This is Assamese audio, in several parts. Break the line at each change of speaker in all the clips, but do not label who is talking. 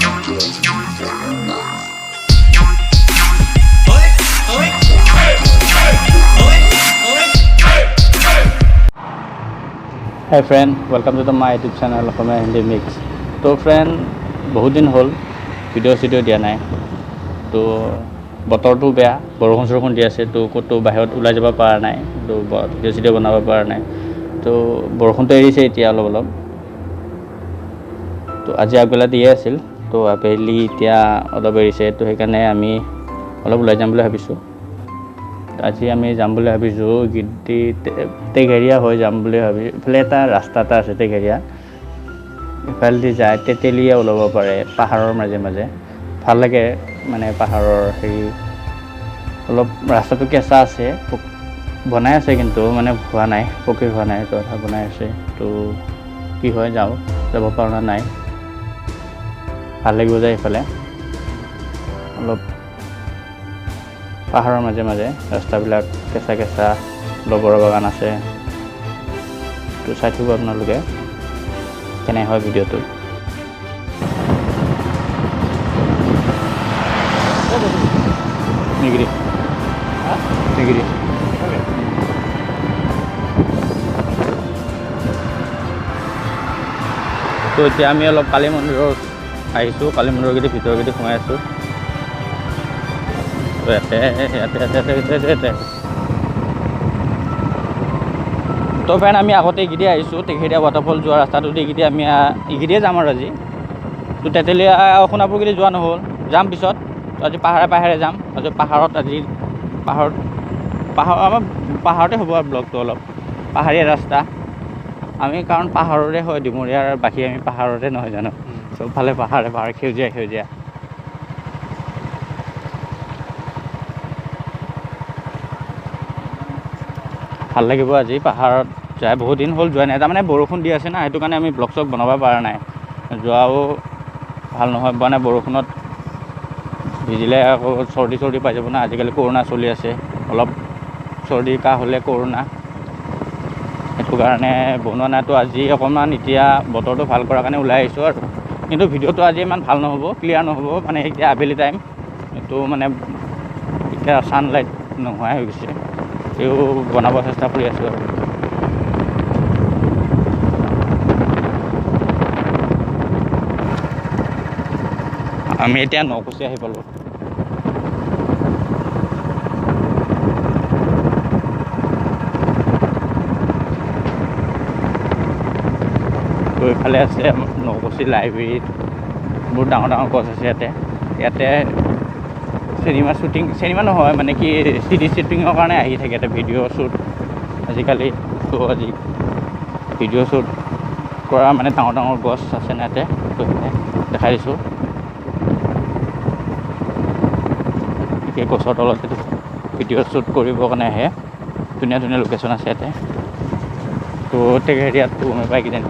Hi friend, welcome to my YouTube channel Khomai Hindi Mix. तो friend बहुत दिन हल ভিডিঅ' দিয়া নাই তো বতৰটো বেয়া বৰষুণ দি আছে তো ক'তো বাহিৰত ওলাই যাব পৰা নাই তো ভিডিঅ' বনাব পৰা নাই তো বৰষুণটো এৰিছে এতিয়া অলপ তো আজি আগবেলা দিয়ে আছিল তো আবেলি এতিয়া অলপ এৰিছে তো সেইকাৰণে আমি অলপ ওলাই যাম বুলি ভাবিছোঁ আজি আমি যাম বুলি ভাবিছোঁ গিদ্দি টেঘেৰিয়া হৈ যাম বুলি ভাবি ইফালে এটা ৰাস্তা এটা আছে টেঘেৰিয়া ইফালেদি যায় তেতেলীয়া ওলাব পাৰে পাহাৰৰ মাজে মাজে ভাল লাগে মানে পাহাৰৰ হেৰি অলপ ৰাস্তাটো কেঁচা আছে বনাই আছে কিন্তু মানে হোৱা নাই পকী হোৱা নাই তো এটা বনাই আছে তো কি হয় যাব পৰা নাই ভাল লাগিব যায় ইফালে অলপ পাহাৰৰ মাজে মাজে ৰাস্তাবিলাক কেঁচা লগৰ বাগান আছে তো চাই থাকিব আপোনালোকে কেনে হয় ভিডিঅ'টো নিগিৰি তো এতিয়া আমি অলপ কালী মন্দিৰত আহিছোঁ কালী মন্দিৰৰ ভিতৰত সোমাই আছোঁ তো ফ্ৰেণ্ড আমি আগতে এইকেইদিয়ে আহিছোঁ টেঘেৰিয়া ৱাটাৰফল যোৱা ৰাস্তাটো দি আমি এইকেইদিয়ে যাম আৰু আজি তো তেতেলীয়া সোণাপুৰকেইদি যোৱা নহ'ল যাম পিছত আজি পাহাৰে যাম আজি পাহাৰত আমাৰ পাহাৰতে হ'ব আৰু ব্লগটো অলপ পাহাৰীয়া ৰাস্তা আমি কাৰণ পাহাৰৰে হয় ডিমৰীয়াৰ বাকী আমি পাহাৰতে নহয় জানো চবফালে পাহাৰ সেউজীয়া ভাল লাগিব আজি পাহাৰত যায় বহুত দিন হ'ল যোৱা নাই তাৰমানে বৰষুণ দি আছে না সেইটো কাৰণে আমি ব্লগ চগ বনাব পৰা নাই যোৱাও ভাল নহয় মানে বৰষুণত ভিজিলে আকৌ চৰ্দি পাই যাব না আজিকালি কৰোণা চলি আছে অলপ চৰ্দি কাহ হ'লে কৰোণা সেইটো কাৰণে বনোৱা নাই তো আজি অকণমান এতিয়া বতৰটো ভাল কৰাৰ কাৰণে ওলাই আহিছোঁ আৰু কিন্তু ভিডিঅ'টো আজি ইমান ভাল নহ'ব ক্লিয়াৰ নহ'ব মানে এতিয়া আবেলি টাইম এইটো মানে এতিয়া ছানলাইট নোহোৱাই হৈ গৈছে এইও বনাব চেষ্টা কৰি আছোঁ আৰু আমি এতিয়া নকুচি আহি পালোঁ তো এইফালে আছে নকুচি লাইব্ৰেৰীত বহুত ডাঙৰ গছ আছে ইয়াতে চিনেমা নহয় মানে কি চিডি শ্বুটিঙৰ কাৰণে আহি থাকে এটা ভিডিঅ' শ্বুট আজিকালি তো আজি ভিডিঅ' শ্বুট কৰা মানে ডাঙৰ গছ আছে না ইয়াতে তো দেখাই দিছোঁ এই গছৰ তলতে ভিডিঅ' শ্বুট কৰিবৰ কাৰণে আহে ধুনীয়া লোকেশ্যন আছে ইয়াতে তো টেঘেৰিয়াততো গমে পাই কিজানি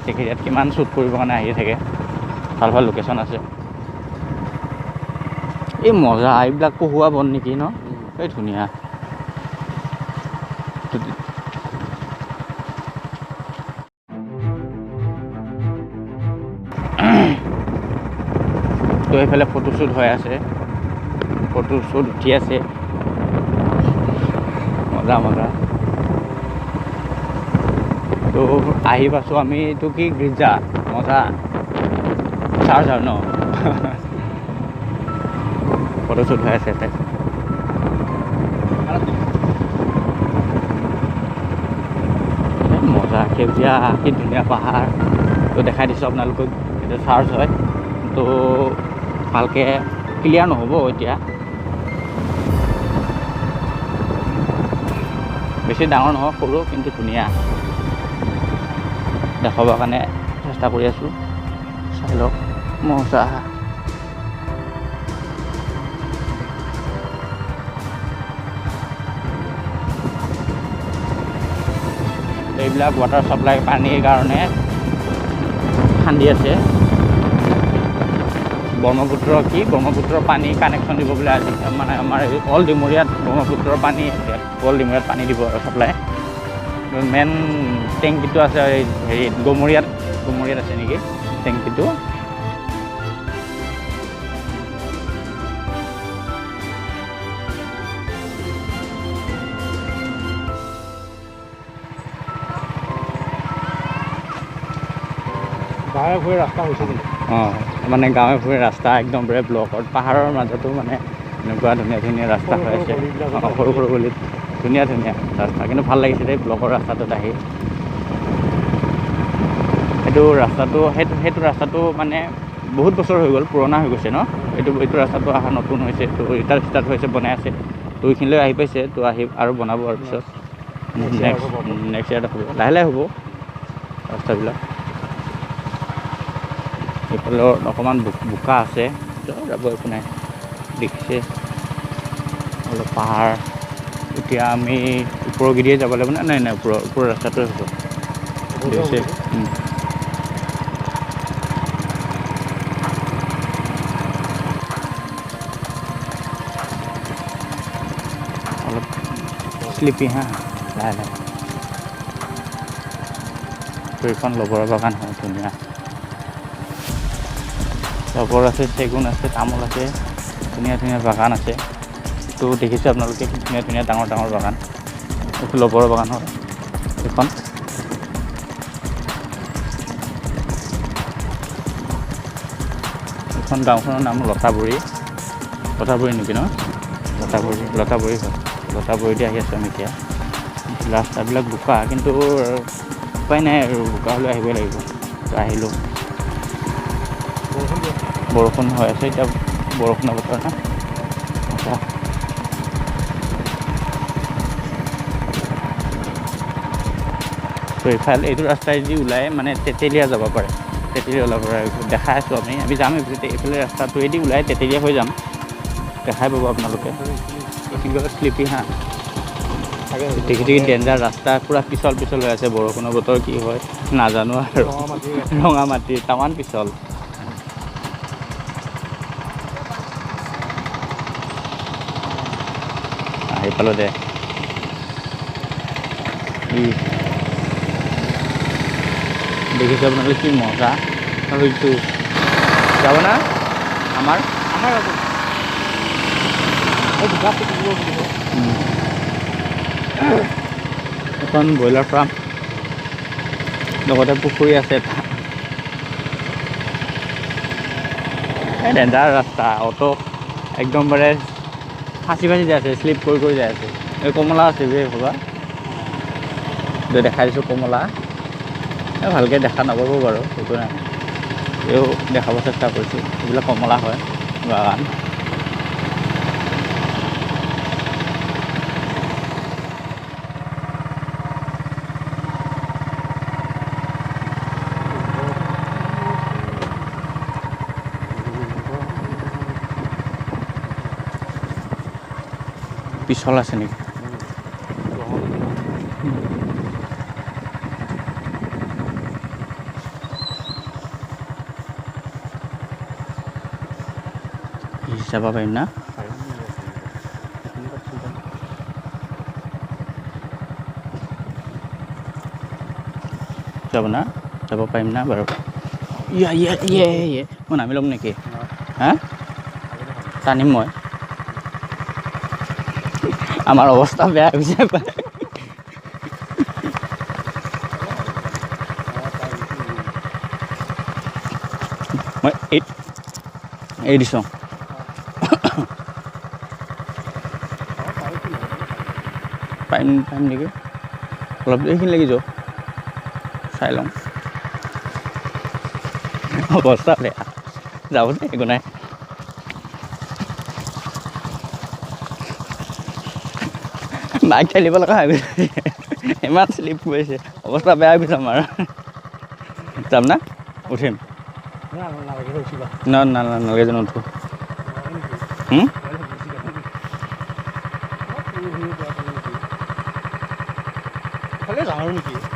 টেঘেৰিয়াত কিমান শ্বুট কৰিবৰ কাৰণে আহি থাকে ভাল লোকেশ্যন আছে এই মজা এইবিলাক কহুৱা বন নেকি ন এই ধুনীয়া তো এইফালে ফটোশ্বুট হৈ আছে ফটোশ্বুট উঠি আছে মজা তো আহি পাইছোঁ আমি এইটো কি গীৰ্জা মজা চাৰ্জাৰ ন ফটোশ্বুট হৈ আছে মজা সেউজীয়া কি ধুনীয়া পাহাৰ তো দেখাই দিছোঁ আপোনালোকক এইটো চাৰ্জ হয় তো ভালকৈ ক্লিয়াৰ নহ'ব এতিয়া বেছি ডাঙৰ নহয় সৰু কিন্তু ধুনীয়া দেখাবৰ কাৰণে চেষ্টা কৰি আছোঁ চাই লওক মজা এইবিলাক ৱাটাৰ ছাপ্লাই পানীৰ কাৰণে খান্দি আছে ব্ৰহ্মপুত্ৰৰ পানী কানেকশ্যন দিব বোলে আজি মানে আমাৰ অল ডিমৰীয়াত ব্ৰহ্মপুত্ৰৰ পানী অল ডিমৰীয়াত পানী দিব আৰু ছাপ্লাই মেইন টেংকিটো আছে হেৰিত গমৰীয়াত আছে নেকি টেংকিটো
গাঁৱে ভূঞে ৰাস্তা হৈছে কিন্তু
অঁ মানে গাঁৱে ভূঞে ৰাস্তা একদম পুৰা ব্লকত পাহাৰৰ মাজতো মানে এনেকুৱা ধুনীয়া ধুনীয়া ৰাস্তা হৈ আছে অঁ সৰু সৰু গলিত ধুনীয়া ধুনীয়া ৰাস্তা কিন্তু ভাল লাগিছে দেই ব্লকৰ ৰাস্তাটোত আহি সেইটো ৰাস্তাটো মানে বহুত বছৰ হৈ গ'ল পুৰণা হৈ গৈছে ন এইটো ৰাস্তাটো অহা নতুন হৈছে তো ষ্টাৰ্ট হৈছে বনাই আছে তো এইখিনিলৈ আহি পাইছে তো আহি আৰু বনাব আৰু পিছত নেক্সট ইয়াৰত হ'ব লাহে লাহে হ'ব ৰাস্তাবিলাক এইফালে অকণমান বোকা আছে যাব একো নাই দেখিছে অলপ পাহাৰ এতিয়া আমি ওপৰগিৰিয়ে যাব লাগিব নাই নাই ওপৰৰ ৰাস্তাটোৱে হ'ব দেখিছে অলপ শ্লিপি হা লাহে লাহে তো এইখন লবৰৰ বাগান হয় ধুনীয়া লবৰ আছে চেগুন আছে তামোল আছে ধুনীয়া ধুনীয়া বাগান আছে তো দেখিছে আপোনালোকে ধুনীয়া ধুনীয়া ডাঙৰ ডাঙৰ বাগান এইটো লবৰৰ বাগান হয় এইখন এইখন গাঁওখনৰ নাম লতাবৰী নেকি ন লতাবৰী হয় লতাবৰীতে আহি আছোঁ আমি এতিয়া ৰাস্তাবিলাক বোকা কিন্তু উপায় নাই আৰু বোকা হ'লেও আহিবই লাগিব তো আহিলোঁ বৰষুণ হৈ আছে এতিয়া বৰষুণৰ বতৰ না আচ্ছা তো এইটো ৰাস্তাইদি ওলাই মানে তেতেলীয়া যাব পাৰে তেতেলীয়া ওলাব পাৰে দেখাই আছোঁ আমি যাম এইফালে ৰাস্তাটোৱেদি ওলাই তেতেলীয়া হৈ যাম দেখাই পাব আপোনালোকে এইখিনি শ্লিপি হা দেখি ডেঞ্জাৰ ৰাস্তা পূৰা পিছল হৈ আছে বৰষুণৰ বতৰ কি হয় নাজানো আৰু ৰঙা মাটি টামান পিছল আহি পালোঁ দে দেখিছোঁ আপোনালোকে কি মজা আৰু এইটো যাব না আমাৰ এখন ব্ৰইলাৰ ফাৰ্ম লগতে পুখুৰী আছে এটা এই ডেঞ্জাৰ ৰাস্তা অটো একদমবাৰে ফাঁচি যাই আছে শ্লিপ কৰি যাই আছে এই কমলা আছে বে ভবা দেখাই দিছোঁ কমলা ভালকৈ দেখা নাপাব বাৰু একো নাই এইও দেখাব চেষ্টা কৰিছোঁ এইবিলাক কমলা হয় বাগান পিছল আছে নেকি যাব পাৰিম না যাব পাৰিম না বাৰু মই নামি ল'ম নেকি হা টানিম মই আমাৰ অৱস্থা বেয়া হৈছে মই এই দিছোঁ পাৰিম নেকি অলপ এইখিনি লাগি যাওঁ চাই লওঁ অৱস্থা বেয়া যাব দে একো নাই বাইক ঠেলিব লগা হৈ গৈছে ইমান শ্লিপ কৰিছে অৱস্থা বেয়া হৈ গৈছে আমাৰ যাম না উঠিম নালাগে জানো উঠো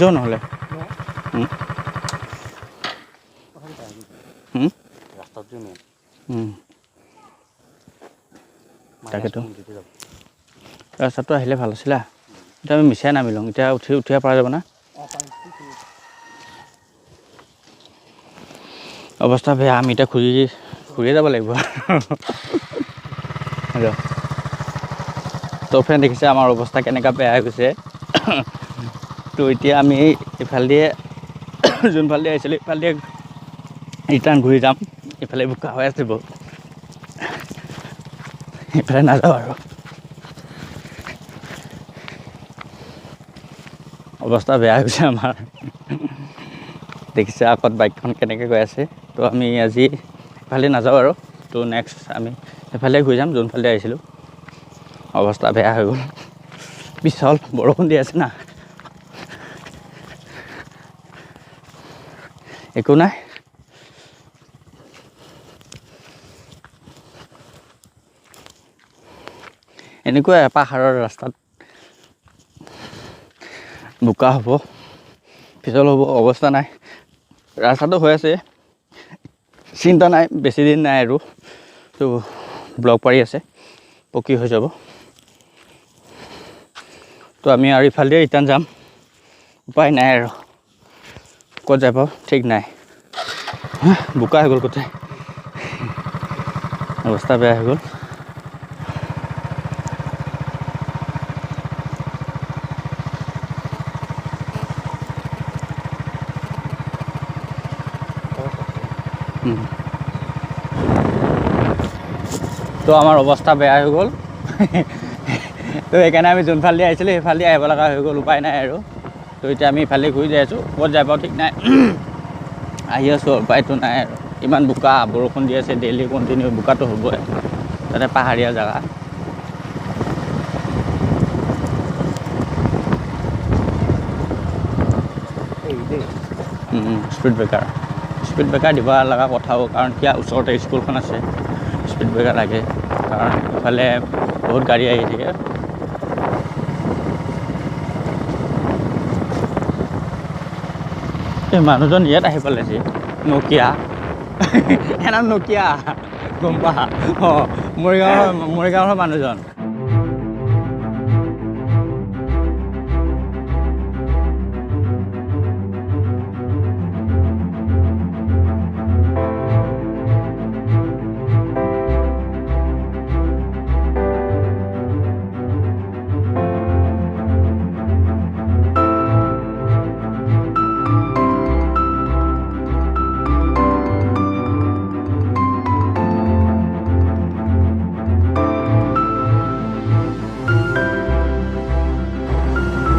যাওঁ নহ'লে তাকেতো ৰাস্তাটো আহিলে ভাল আছিলে এতিয়া আমি মিছাই নামি লওঁ এতিয়া উঠিব পৰা যাব না অৱস্থা বেয়া আমি এতিয়া ঘূৰিয়ে যাব লাগিব তো ফ্ৰেণ্ড দেখিছে আমাৰ অৱস্থা কেনেকুৱা বেয়া হৈ গৈছে তো এতিয়া আমি এইফালেদিয়ে যোনফালেদি আহিছিলোঁ এইফালেদিয়ে ৰিটাৰ্ণ ঘূৰি যাম। এইফালে বোকা হৈ আছে বহুত, এইফালে নাযাওঁ আৰু। অৱস্থা বেয়া হৈছে আমাৰ, দেখিছে আগত বাইকখন কেনেকৈ গৈ আছে। তো আমি আজি এইফালে নাযাওঁ আৰু, তো নেক্সট আমি সেইফালে ঘূৰি যাম যোনফালে আহিছিলোঁ। অৱস্থা বেয়া হৈ গ'ল, পিছল বৰষুণ দি আছে না। একো নাই, এনেকুৱাই পাহাৰৰ ৰাস্তাত বোকা হ'ব, পিছল হ'ব, অৱস্থা নাই। ৰাস্তাটো হৈ আছে, চিন্তা নাই, বেছি দিন নাই আৰু। তো ব্লক পাৰি আছে, পকী হৈ যাব। তো আমি আৰু ইফালে ৰিটাৰ্ণ যাম, উপায় নাই আৰু। ক'ত যাব ঠিক নাই, বোকা হৈ গ'ল গোটেই, অৱস্থা বেয়া হৈ গ'ল। তো আমাৰ অৱস্থা বেয়া হৈ গ'ল। তো সেইকাৰণে আমি যোনফালে আহিছিলোঁ সেইফালে আহিব লগা হৈ গ'ল, উপায় নাই আৰু। তো এতিয়া আমি ইফালে ঘূৰি যাই আছোঁ, ক'ত যাব ঠিক নাই। আহি আছোঁ, উপায়তো নাই আৰু। ইমান বোকা, বৰষুণ দি আছে ডেইলি কণ্টিনিউ, বোকাটো হ'বই, তাতে পাহাৰীয়া জেগা। স্পীড ব্ৰেকাৰ দিব লগা কথাও, কাৰণ কিয় ওচৰতে স্কুলখন আছে, স্পীড ব্ৰেকাৰ লাগে, কাৰণ ইফালে বহুত গাড়ী আহি থাকে। এই মানুহজন ইয়াত আহি পেলাইছে, নকিয়া এনাম নকিয়া, গম পা? অঁ, মৰিগাঁৱৰ মানুহজন।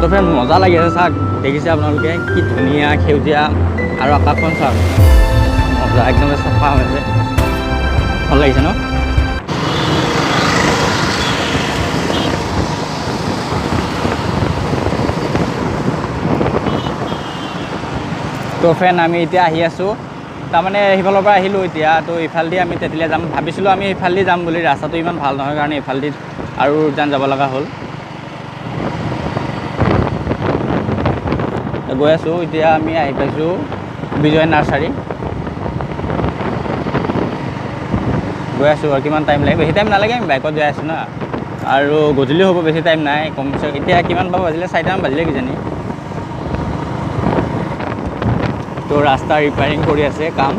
তো ফ্ৰেণ্ড মজা লাগি আছে, চাওক দেখিছে আপোনালোকে কি ধুনীয়া সেউজীয়া, আৰু আকাশখন চাওক মজা, একদম চাফা হৈছে, ভাল লাগিছে ন? তো ফ্ৰেণ্ড আমি এতিয়া আহি আছোঁ, তাৰমানে সিফালৰ পৰা আহিলোঁ এতিয়া। তো ইফালেদি আমি তেতেলীয়া যাম ভাবিছিলোঁ, আমি ইফালেদি যাম বুলি, ৰাস্তাটো ইমান ভাল নহয় কাৰণে ইফালেদি আৰু উজান যাব লগা হ'ল। গৈ আছোঁ, এতিয়া আমি আহি পাইছোঁ বিজয় নাৰ্চাৰী। গৈ আছোঁ আৰু কিমান টাইম লাগে, বেছি টাইম নালাগে, আমি বাইকত যাই আছোঁ না, আৰু গধূলি হ'ব, বেছি টাইম নাই, কমচে এতিয়া কিমান বা বাজিলে, 4টামান বাজিলে কিজানি। তো ৰাস্তা ৰিপেয়াৰিং কৰি আছে কাম।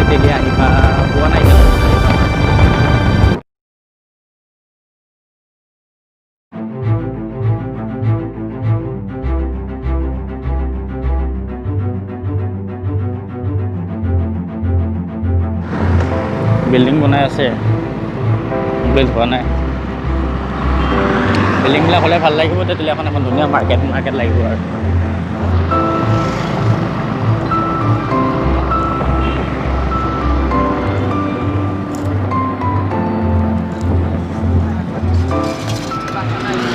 তেতেলীয়া আহি পোৱা নাই। বিল্ডিং বনাই আছে, কমপ্লিট হোৱা নাই। বিল্ডিংবিলাক হ'লে ভাল লাগিব, তেতেলীয়াখন এখন ধুনীয়া মাৰ্কেট লাগিব আৰু।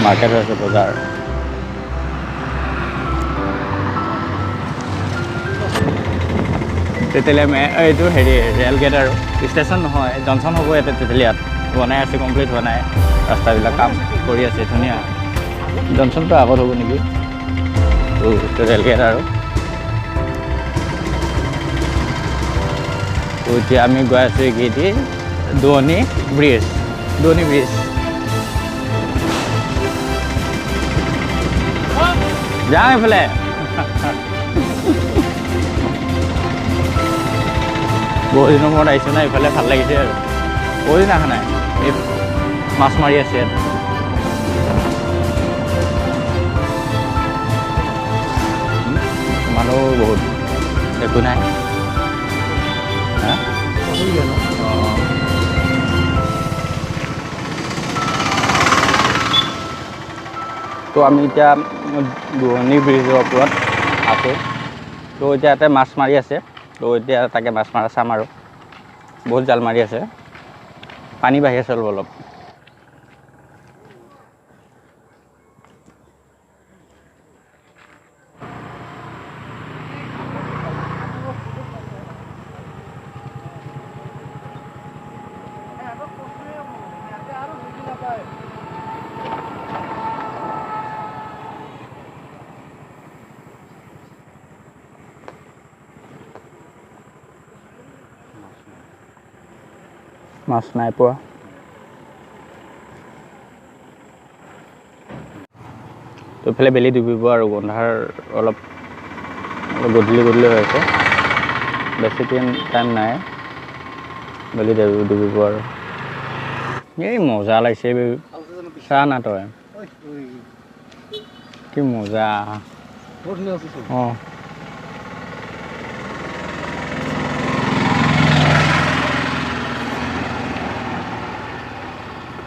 মাৰ্কেট হৈছে বজাৰ। তেতেলীয়া এইটো হেৰি ৰেল গেট আৰু ষ্টেচন নহয়, জংচন হ'ব ইয়াতে তেতেলীয়াত। বনাই আছে, কমপ্লিট হোৱা নাই। ৰাস্তাবিলাক কাম কৰি আছে, ধুনীয়া। জনচনটো আগত হ'ব নেকি? ৰেলগেট আৰু তো এতিয়া আমি গৈ আছোঁ এইকেইটি দুৱনি ব্ৰিজ। যাওঁ এইফালে। বহুত দিনৰ মূৰত আহিছোঁ না, এইফালে ভাল লাগিছে আৰু। বহুত দিন অহা নাই, এই মাছ মাৰি আছে ইয়াত। মানুহ বহুত, একো নাই। হা? তো আমি এতিয়া দুৱনি ব্ৰিজৰ ওপৰত আছোঁ। তো এতিয়া ইয়াতে মাছ মাৰি আছে। তো এতিয়া তাকে মাছ মাৰা চাম আৰু। বহুত জাল মাৰি আছে, পানী বাঢ়ি আছে অলপ অলপ। মাছ নাই পোৱা। তো এইফালে বেলি ডুবিব আৰু, গন্ধাৰ অলপ গধূলি হৈ আছে। বেছি টাইম নাই, বেলি ডুবিব আৰু। এই মজা লাগিছে, চা না তই, কি মজা। অঁ,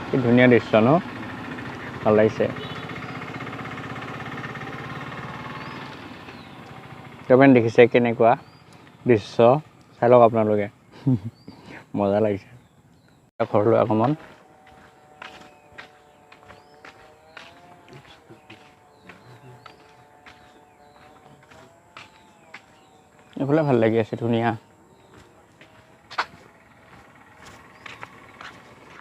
কি ধুনীয়া দৃশ্য ন, ভাল লাগিছে। কেমেন দেখিছে কেনেকুৱা দৃশ্য, চাই লওক আপোনালোকে। মজা লাগিছে। ঘৰলৈ অকণমান এইফালে ভাল লাগি আছে, ধুনীয়া।